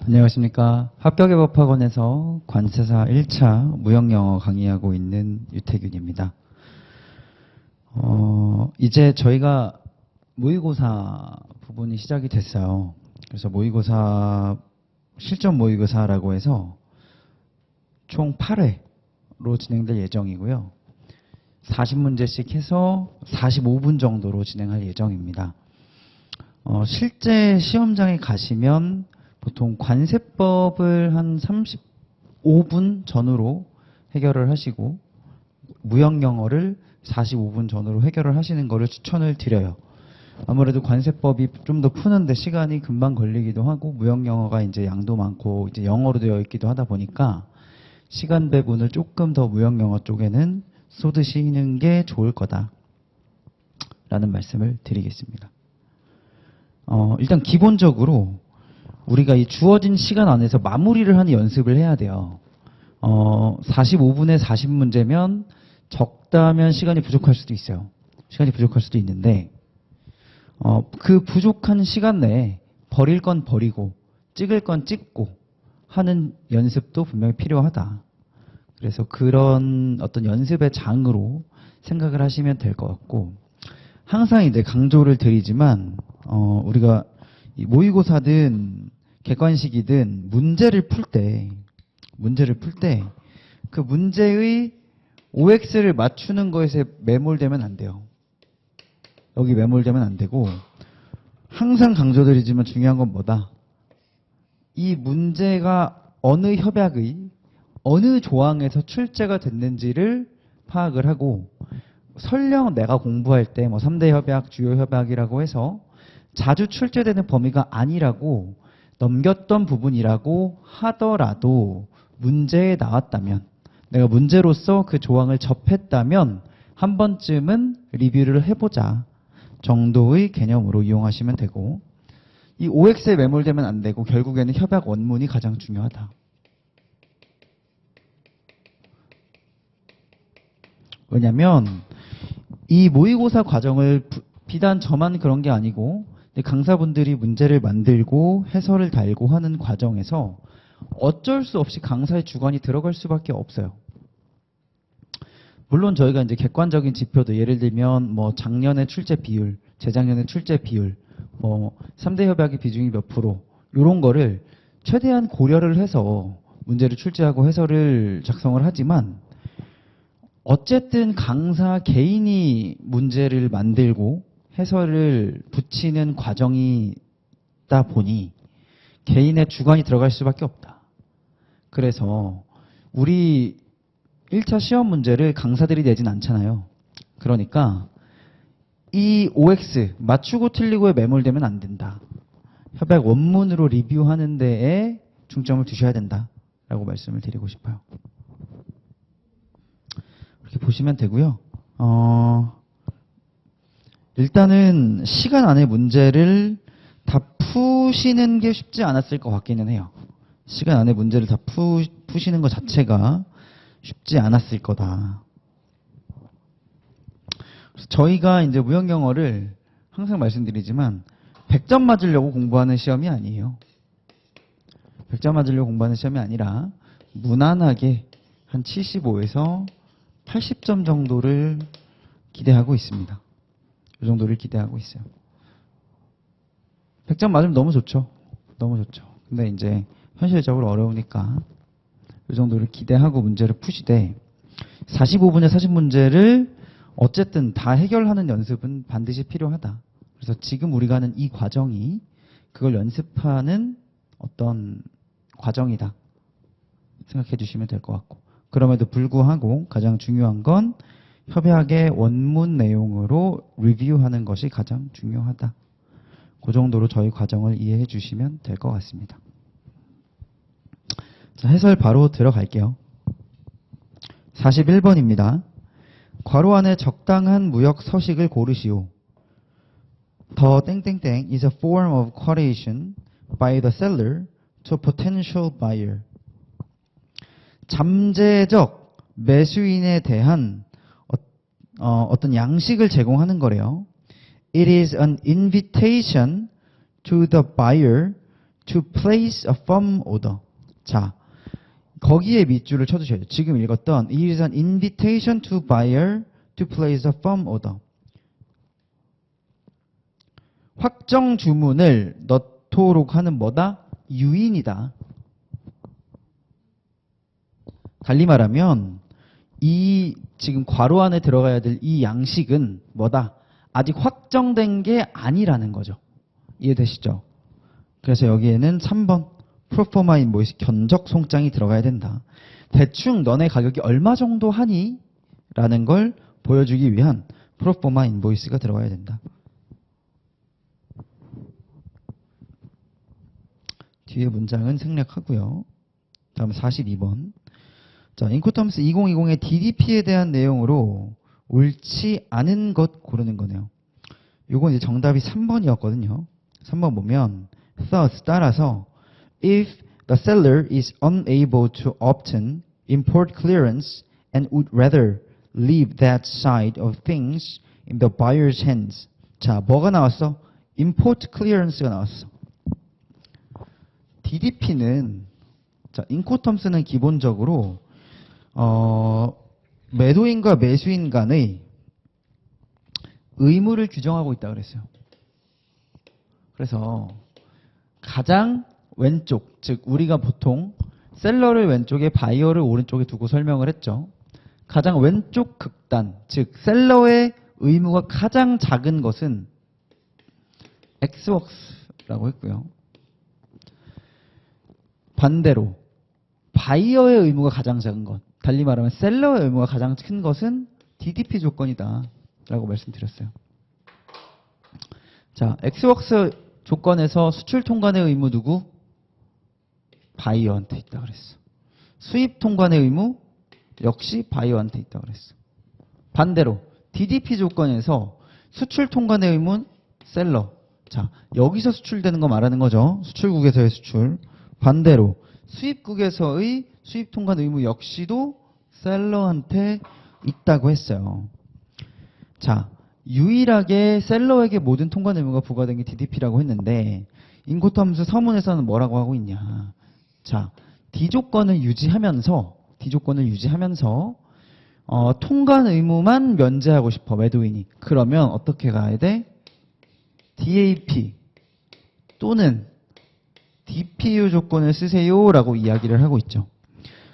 안녕하십니까. 합격의법학원에서 관세사 1차 무역영어 강의하고 있는 유태균입니다. 이제 저희가 모의고사 부분이 시작이 됐어요. 그래서 모의고사, 실전 모의고사라고 해서 총 8회로 진행될 예정이고요. 40문제씩 해서 45분 정도로 진행할 예정입니다. 실제 시험장에 가시면 보통 관세법을 한 35분 전후로 해결을 하시고 무역영어를 45분 전후로 해결을 하시는 것을 추천을 드려요. 아무래도 관세법이 좀 더 푸는데 시간이 금방 걸리기도 하고 무역영어가 이제 양도 많고 이제 영어로 되어 있기도 하다 보니까 시간 배분을 조금 더 무역영어 쪽에는 쏟으시는 게 좋을 거다 라는 말씀을 드리겠습니다. 일단 기본적으로 우리가 이 주어진 시간 안에서 마무리를 하는 연습을 해야 돼요. 45분에 40문제면 적다면 시간이 부족할 수도 있어요. 시간이 부족할 수도 있는데 그 부족한 시간 내에 버릴 건 버리고 찍을 건 찍고 하는 연습도 분명히 필요하다. 그래서 그런 어떤 연습의 장으로 생각을 하시면 될 것 같고, 항상 이제 강조를 드리지만 우리가 이 모의고사든 객관식이든 문제를 풀 때 그 문제의 OX를 맞추는 것에 매몰되면 안 돼요. 여기 매몰되면 안 되고, 항상 강조드리지만 중요한 건 뭐다? 이 문제가 어느 협약의 어느 조항에서 출제가 됐는지를 파악을 하고, 설령 내가 공부할 때 뭐 3대 협약, 주요 협약이라고 해서 자주 출제되는 범위가 아니라고 넘겼던 부분이라고 하더라도 문제에 나왔다면, 내가 문제로서 그 조항을 접했다면 한 번쯤은 리뷰를 해보자 정도의 개념으로 이용하시면 되고, 이 OX에 매몰되면 안 되고 결국에는 협약 원문이 가장 중요하다. 왜냐면 이 모의고사 과정을 비단 저만 그런 게 아니고 강사분들이 문제를 만들고 해설을 달고 하는 과정에서 어쩔 수 없이 강사의 주관이 들어갈 수밖에 없어요. 물론 저희가 이제 객관적인 지표도 예를 들면 뭐 작년의 출제 비율, 재작년의 출제 비율, 뭐 3대 협약의 비중이 몇 프로 이런 거를 최대한 고려를 해서 문제를 출제하고 해설을 작성을 하지만, 어쨌든 강사 개인이 문제를 만들고 해설을 붙이는 과정이다 보니 개인의 주관이 들어갈 수밖에 없다. 그래서 우리 1차 시험 문제를 강사들이 내진 않잖아요. 그러니까 이 OX, 맞추고 틀리고에 매몰되면 안 된다. 협약 원문으로 리뷰하는 데에 중점을 두셔야 된다라고 말씀을 드리고 싶어요. 이렇게 보시면 되고요. 일단은 시간 안에 문제를 다 푸시는 게 쉽지 않았을 것 같기는 해요. 시간 안에 문제를 다 푸시는 것 자체가 쉽지 않았을 거다. 그래서 저희가 이제 무역영어를 항상 말씀드리지만 100점 맞으려고 공부하는 시험이 아니에요. 100점 맞으려고 공부하는 시험이 아니라 무난하게 한 75에서 80점 정도를 기대하고 있습니다. 이 정도를 기대하고 있어요. 100점 맞으면 너무 좋죠. 너무 좋죠. 근데 이제 현실적으로 어려우니까 이 정도를 기대하고 문제를 푸시되, 45분의 40문제를 어쨌든 다 해결하는 연습은 반드시 필요하다. 그래서 지금 우리가 하는 이 과정이 그걸 연습하는 어떤 과정이다 생각해 주시면 될 것 같고, 그럼에도 불구하고 가장 중요한 건 협약의 원문 내용으로 리뷰하는 것이 가장 중요하다. 그 정도로 저희 과정을 이해해 주시면 될 것 같습니다. 자, 해설 바로 들어갈게요. 41번입니다. 괄호 안에 적당한 무역 서식을 고르시오. The 땡땡땡 is a form of quotation by the seller to a potential buyer. 잠재적 매수인에 대한 어떤 양식을 제공하는 거래요. It is an invitation to the buyer to place a firm order. 자, 거기에 밑줄을 쳐주셔야 돼요. 지금 읽었던 it is an invitation to buyer to place a firm order. 확정 주문을 넣도록 하는 뭐다? 유인이다. 달리 말하면 이 지금 괄호 안에 들어가야 될 이 양식은 뭐다? 아직 확정된 게 아니라는 거죠. 이해되시죠? 그래서 여기에는 3번 프로포마 인보이스 견적 송장이 들어가야 된다. 대충 너네 가격이 얼마 정도 하니? 라는 걸 보여주기 위한 프로포마 인보이스가 들어가야 된다. 뒤에 문장은 생략하고요. 다음 42번. 자, 인코텀스 2020의 DDP에 대한 내용으로 옳지 않은 것 고르는 거네요. 요건 이제 정답이 3번이었거든요. 3번 보면 thus 따라서 if the seller is unable to obtain import clearance and would rather leave that side of things in the buyer's hands. 자, 뭐가 나왔어? import clearance가 나왔어. DDP는 자, 인코텀스는 기본적으로 매도인과 매수인 간의 의무를 규정하고 있다 그랬어요. 그래서 가장 왼쪽, 즉 우리가 보통 셀러를 왼쪽에 바이어를 오른쪽에 두고 설명을 했죠. 가장 왼쪽 극단, 즉 셀러의 의무가 가장 작은 것은 엑스웍스라고 했고요. 반대로 바이어의 의무가 가장 작은 것, 달리 말하면 셀러의 의무가 가장 큰 것은 DDP 조건이다 라고 말씀드렸어요. 자, 엑스웍스 조건에서 수출 통관의 의무 누구? 바이어한테 있다 그랬어. 수입 통관의 의무 역시 바이어한테 있다 그랬어. 반대로 DDP 조건에서 수출 통관의 의무는 셀러. 자, 여기서 수출되는 거 말하는 거죠. 수출국에서의 수출. 반대로 수입국에서의 수입 통관 의무 역시도 셀러한테 있다고 했어요. 자, 유일하게 셀러에게 모든 통관 의무가 부과된 게 DDP라고 했는데 인코텀스 서문에서는 뭐라고 하고 있냐. 자, D조건을 유지하면서 통관 의무만 면제하고 싶어 매도인이. 그러면 어떻게 가야 돼? DAP 또는 DPU 조건을 쓰세요라고 이야기를 하고 있죠.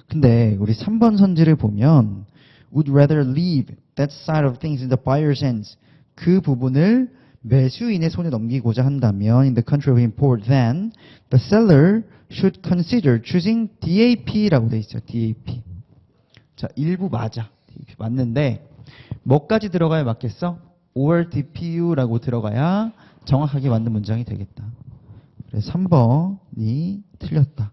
근데 우리 3번 선지를 보면 would rather leave that side of things in the buyer's hands. 그 부분을 매수인의 손에 넘기고자 한다면 in the country of import, then the seller should consider choosing DAP라고 돼 있어요. DAP. 자, 일부 맞아. DAP 맞는데 뭐까지 들어가야 맞겠어? or DPU라고 들어가야 정확하게 맞는 문장이 되겠다. 그래서 3번이 틀렸다.